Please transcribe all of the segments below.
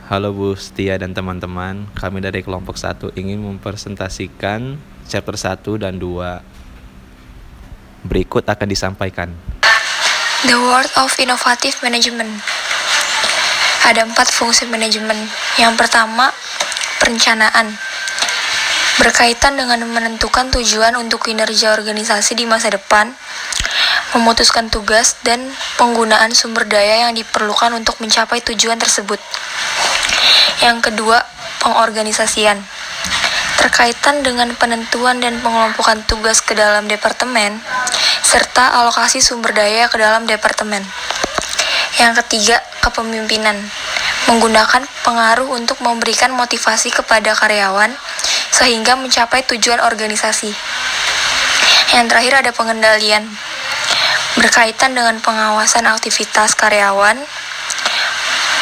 Halo Bu Setia dan teman-teman, kami dari kelompok 1 ingin mempresentasikan chapter 1 dan 2. Berikut akan disampaikan. The World of Innovative Management. Ada 4 fungsi manajemen. Yang pertama, perencanaan. Berkaitan dengan menentukan tujuan untuk kinerja organisasi di masa depan, memutuskan tugas dan penggunaan sumber daya yang diperlukan untuk mencapai tujuan tersebut. Yang kedua, pengorganisasian. Terkaitan dengan penentuan dan pengelompokan tugas ke dalam departemen, serta alokasi sumber daya ke dalam departemen. Yang ketiga, kepemimpinan. Menggunakan pengaruh untuk memberikan motivasi kepada karyawan sehingga mencapai tujuan organisasi. Yang terakhir ada pengendalian. Berkaitan dengan pengawasan aktivitas karyawan,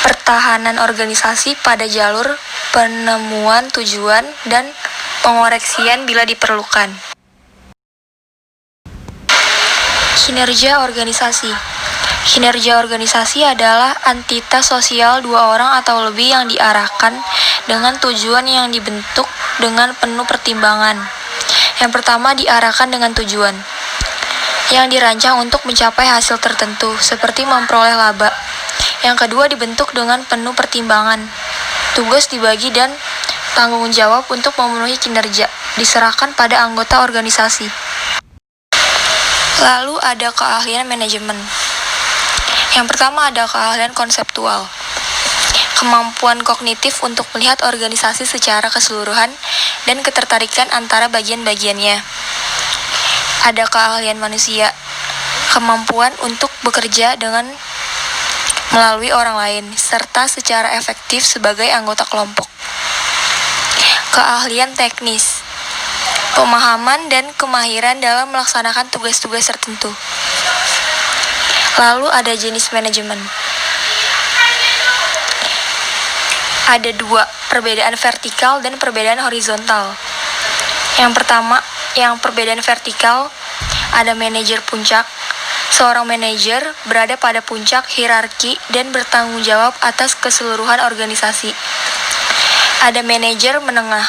pertahanan organisasi pada jalur penemuan tujuan dan pengoreksian bila diperlukan. Kinerja organisasi. Kinerja organisasi adalah entitas sosial 2 orang atau lebih yang diarahkan dengan tujuan yang dibentuk dengan penuh pertimbangan. Yang pertama, diarahkan dengan tujuan yang dirancang untuk mencapai hasil tertentu, seperti memperoleh laba. Yang kedua, dibentuk dengan penuh pertimbangan. Tugas dibagi dan tanggung jawab untuk memenuhi kinerja diserahkan pada anggota organisasi. Lalu ada keahlian manajemen. Yang pertama ada keahlian konseptual. Kemampuan kognitif untuk melihat organisasi secara keseluruhan dan ketertarikan antara bagian-bagiannya. Ada keahlian manusia. Kemampuan untuk bekerja dengan melalui orang lain, serta secara efektif sebagai anggota kelompok. Keahlian teknis. Pemahaman dan kemahiran dalam melaksanakan tugas-tugas tertentu. Lalu ada jenis manajemen. Ada 2, perbedaan vertikal dan perbedaan horizontal. Yang pertama, yang perbedaan vertikal, ada manajer puncak. Seorang manajer berada pada puncak hierarki dan bertanggung jawab atas keseluruhan organisasi. Ada manajer menengah.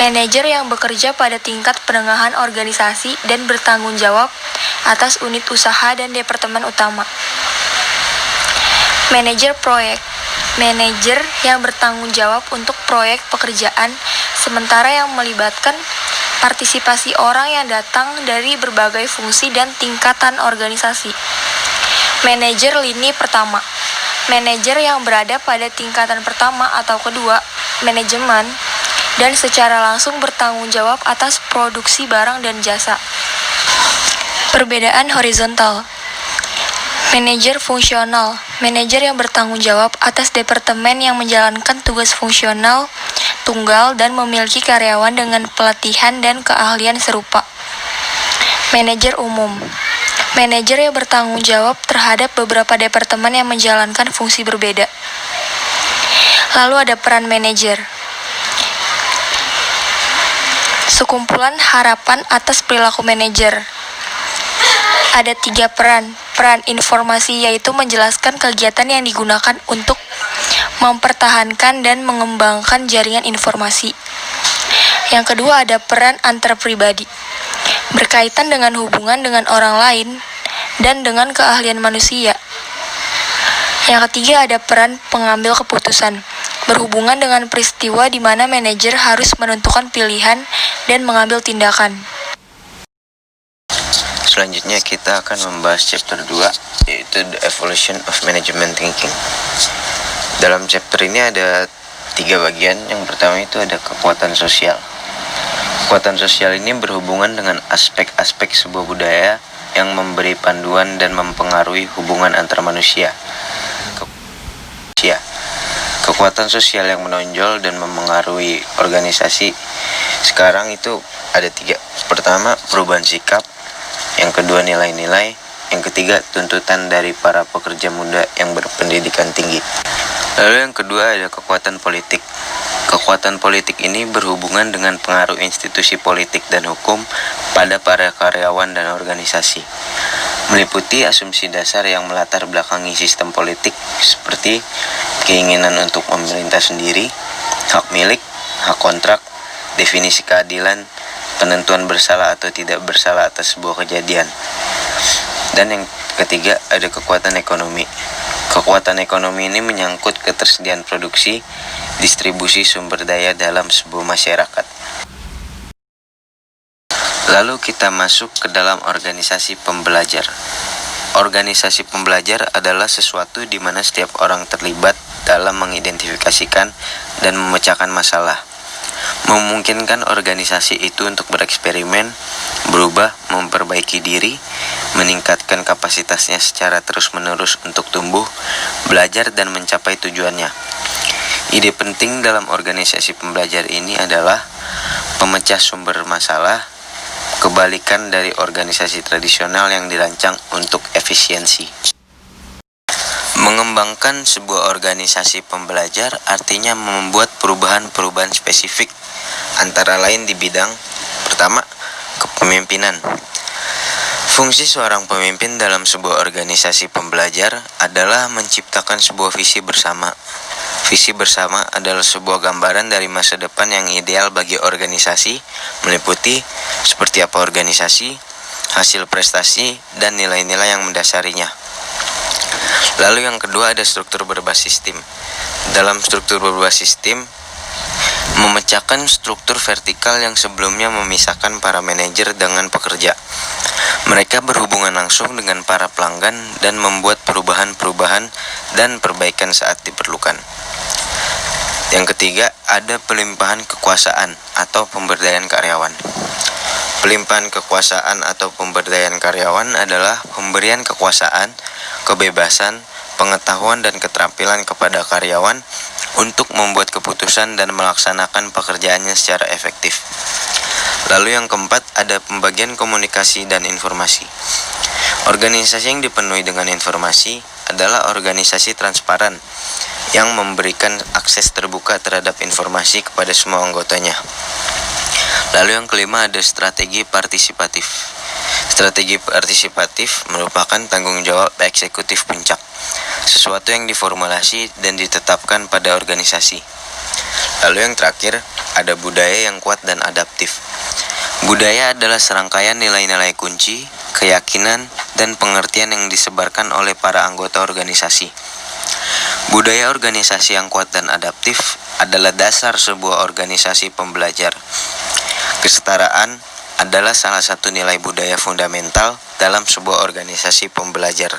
Manajer yang bekerja pada tingkat penengahan organisasi dan bertanggung jawab atas unit usaha dan departemen utama. Manajer proyek. Manajer yang bertanggung jawab untuk proyek pekerjaan sementara yang melibatkan partisipasi orang yang datang dari berbagai fungsi dan tingkatan organisasi. Manajer lini pertama. Manajer yang berada pada tingkatan pertama atau kedua manajemen dan secara langsung bertanggung jawab atas produksi barang dan jasa. Perbedaan horizontal. Manajer fungsional. Manajer yang bertanggung jawab atas departemen yang menjalankan tugas fungsional tunggal dan memiliki karyawan dengan pelatihan dan keahlian serupa. Manajer umum. Manajer yang bertanggung jawab terhadap beberapa departemen yang menjalankan fungsi berbeda. Lalu ada peran manajer. Sekumpulan harapan atas perilaku manajer. Ada 3 peran. Peran informasi yaitu menjelaskan kegiatan yang digunakan untuk mempertahankan dan mengembangkan jaringan informasi. Yang kedua ada peran antar pribadi. Berkaitan dengan hubungan dengan orang lain dan dengan keahlian manusia. Yang ketiga ada peran pengambil keputusan. Berhubungan dengan peristiwa di mana manajer harus menentukan pilihan dan mengambil tindakan. Selanjutnya kita akan membahas chapter 2, yaitu The Evolution of Management Thinking. Dalam chapter ini ada 3 bagian. Yang pertama itu ada kekuatan sosial. Kekuatan sosial ini berhubungan dengan aspek-aspek sebuah budaya yang memberi panduan dan mempengaruhi hubungan antar manusia. Kekuatan sosial yang menonjol dan mempengaruhi organisasi sekarang itu ada 3. Pertama, perubahan sikap. Yang kedua, nilai-nilai. Yang ketiga, tuntutan dari para pekerja muda yang berpendidikan tinggi. Lalu yang kedua ada kekuatan politik. Kekuatan politik ini berhubungan dengan pengaruh institusi politik dan hukum pada para karyawan dan organisasi. Meliputi asumsi dasar yang melatar belakangi sistem politik seperti keinginan untuk pemerintah sendiri, hak milik, hak kontrak, definisi keadilan, penentuan bersalah atau tidak bersalah atas sebuah kejadian. Dan yang ketiga, ada kekuatan ekonomi. Kekuatan ekonomi ini menyangkut ketersediaan produksi, distribusi sumber daya dalam sebuah masyarakat. Lalu kita masuk ke dalam organisasi pembelajar. Organisasi pembelajar adalah sesuatu di mana setiap orang terlibat dalam mengidentifikasikan dan memecahkan masalah. Memungkinkan organisasi itu untuk bereksperimen, berubah, memperbaiki diri, meningkatkan kapasitasnya secara terus-menerus untuk tumbuh, belajar, dan mencapai tujuannya. Ide penting dalam organisasi pembelajar ini adalah pemecah sumber masalah, kebalikan dari organisasi tradisional yang dirancang untuk efisiensi. Mengembangkan sebuah organisasi pembelajar artinya membuat perubahan-perubahan spesifik, antara lain di bidang pertama, kepemimpinan. Fungsi seorang pemimpin dalam sebuah organisasi pembelajar adalah menciptakan sebuah visi bersama. Visi bersama adalah sebuah gambaran dari masa depan yang ideal bagi organisasi, meliputi seperti apa organisasi, hasil prestasi, dan nilai-nilai yang mendasarinya. Lalu yang kedua ada struktur berbasis tim. Dalam struktur berbasis tim, memecahkan struktur vertikal yang sebelumnya memisahkan para manajer dengan pekerja. Mereka berhubungan langsung dengan para pelanggan dan membuat perubahan-perubahan dan perbaikan saat diperlukan. Yang ketiga, ada pelimpahan kekuasaan atau pemberdayaan karyawan. Pelimpahan kekuasaan atau pemberdayaan karyawan adalah pemberian kekuasaan, kebebasan, pengetahuan, dan keterampilan kepada karyawan untuk membuat keputusan dan melaksanakan pekerjaannya secara efektif. Lalu yang keempat, ada pembagian komunikasi dan informasi. Organisasi yang dipenuhi dengan informasi adalah organisasi transparan yang memberikan akses terbuka terhadap informasi kepada semua anggotanya. Lalu yang kelima, ada strategi partisipatif. Strategi partisipatif merupakan tanggung jawab eksekutif puncak, sesuatu yang diformulasi dan ditetapkan pada organisasi. Lalu yang terakhir, ada budaya yang kuat dan adaptif. Budaya adalah serangkaian nilai-nilai kunci, keyakinan, dan pengertian yang disebarkan oleh para anggota organisasi. Budaya organisasi yang kuat dan adaptif adalah dasar sebuah organisasi pembelajar. Kesetaraan adalah salah satu nilai budaya fundamental dalam sebuah organisasi pembelajar.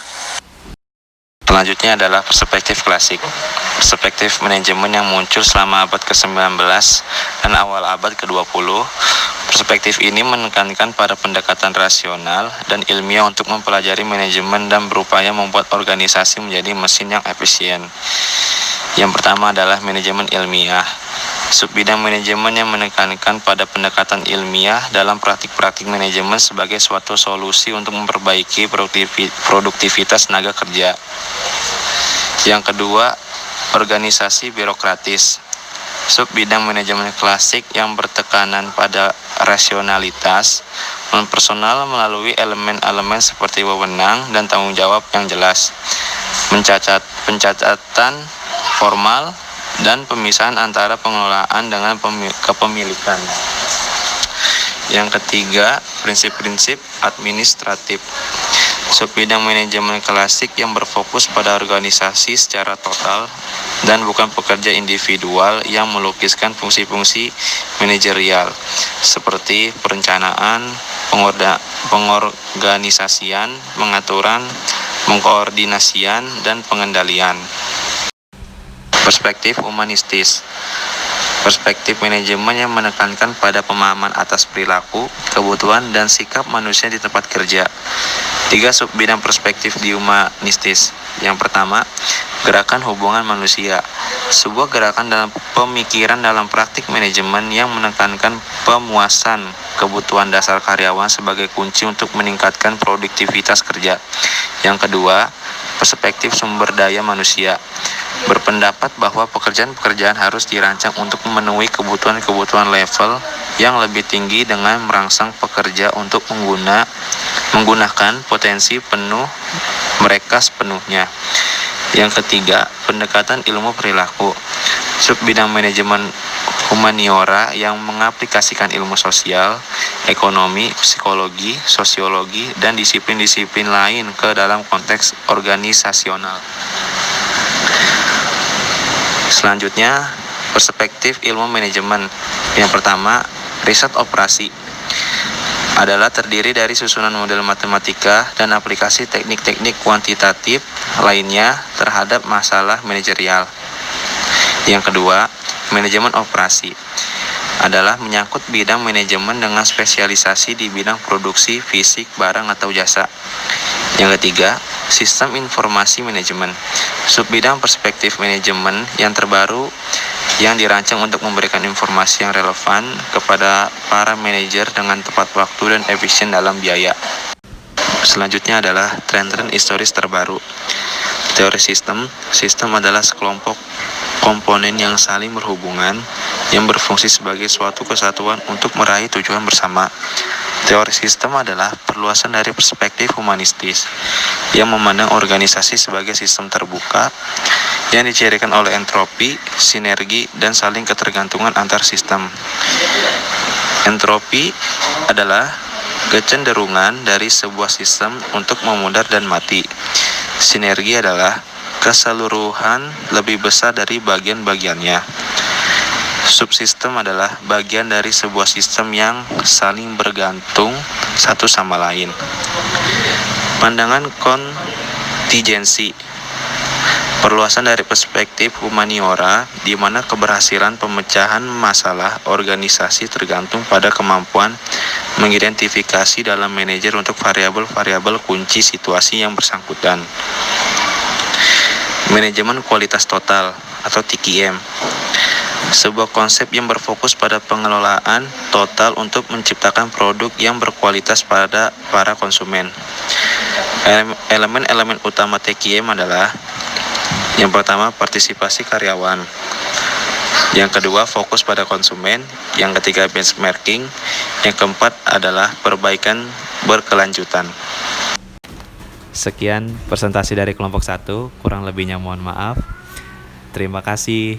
Selanjutnya adalah perspektif klasik. Perspektif manajemen yang muncul selama abad ke-19 dan awal abad ke-20. Perspektif ini menekankan pada pendekatan rasional dan ilmiah untuk mempelajari manajemen dan berupaya membuat organisasi menjadi mesin yang efisien. Yang pertama adalah manajemen ilmiah. Subbidang manajemen yang menekankan pada pendekatan ilmiah dalam praktik-praktik manajemen sebagai suatu solusi untuk memperbaiki produktivitas tenaga kerja. Yang kedua, organisasi birokratis. Subbidang manajemen klasik yang bertekanan pada rasionalitas, personal melalui elemen-elemen seperti wewenang dan tanggung jawab yang jelas, pencatatan formal, dan pemisahan antara pengelolaan dengan kepemilikan. Yang ketiga, prinsip-prinsip administratif. Subbidang manajemen klasik yang berfokus pada organisasi secara total dan bukan pekerja individual yang melukiskan fungsi-fungsi manajerial seperti perencanaan, pengorganisasian, pengaturan, pengkoordinasian, dan pengendalian. Perspektif humanistis. Perspektif manajemen yang menekankan pada pemahaman atas perilaku, kebutuhan, dan sikap manusia di tempat kerja. 3 subbidang perspektif di humanistis. Yang pertama, gerakan hubungan manusia. Sebuah gerakan dalam pemikiran dalam praktik manajemen yang menekankan pemuasan kebutuhan dasar karyawan sebagai kunci untuk meningkatkan produktivitas kerja. Yang kedua, perspektif sumber daya manusia. Berpendapat bahwa pekerjaan-pekerjaan harus dirancang untuk memenuhi kebutuhan-kebutuhan level yang lebih tinggi dengan merangsang pekerja untuk menggunakan potensi penuh mereka sepenuhnya. Yang ketiga, pendekatan ilmu perilaku. Sub bidang manajemen humaniora yang mengaplikasikan ilmu sosial, ekonomi, psikologi, sosiologi, dan disiplin-disiplin lain ke dalam konteks organisasional. Selanjutnya, perspektif ilmu manajemen. Yang pertama, riset operasi adalah terdiri dari susunan model matematika dan aplikasi teknik-teknik kuantitatif lainnya terhadap masalah manajerial. Yang kedua, manajemen operasi adalah menyangkut bidang manajemen dengan spesialisasi di bidang produksi, fisik, barang atau jasa. Yang ketiga, sistem informasi manajemen, subbidang perspektif manajemen yang terbaru yang dirancang untuk memberikan informasi yang relevan kepada para manajer dengan tepat waktu dan efisien dalam biaya. Selanjutnya adalah tren-tren historis terbaru. Teori sistem adalah sekelompok komponen yang saling berhubungan yang berfungsi sebagai suatu kesatuan untuk meraih tujuan bersama. Teori sistem adalah perluasan dari perspektif humanistis yang memandang organisasi sebagai sistem terbuka yang dicirikan oleh entropi, sinergi, dan saling ketergantungan antar sistem. Entropi adalah kecenderungan dari sebuah sistem untuk memudar dan mati. Sinergi adalah keseluruhan lebih besar dari bagian-bagiannya. Subsistem adalah bagian dari sebuah sistem yang saling bergantung satu sama lain. Pandangan kontingensi, perluasan dari perspektif humaniora di mana keberhasilan pemecahan masalah organisasi tergantung pada kemampuan mengidentifikasi dalam manajer untuk variabel-variabel kunci situasi yang bersangkutan. Manajemen kualitas total atau TQM, sebuah konsep yang berfokus pada pengelolaan total untuk menciptakan produk yang berkualitas pada para konsumen. Elemen-elemen utama TQM adalah: yang pertama, partisipasi karyawan. Yang kedua, fokus pada konsumen. Yang ketiga, benchmarking. Yang keempat adalah perbaikan berkelanjutan. Sekian presentasi dari kelompok 1, kurang lebihnya mohon maaf. Terima kasih.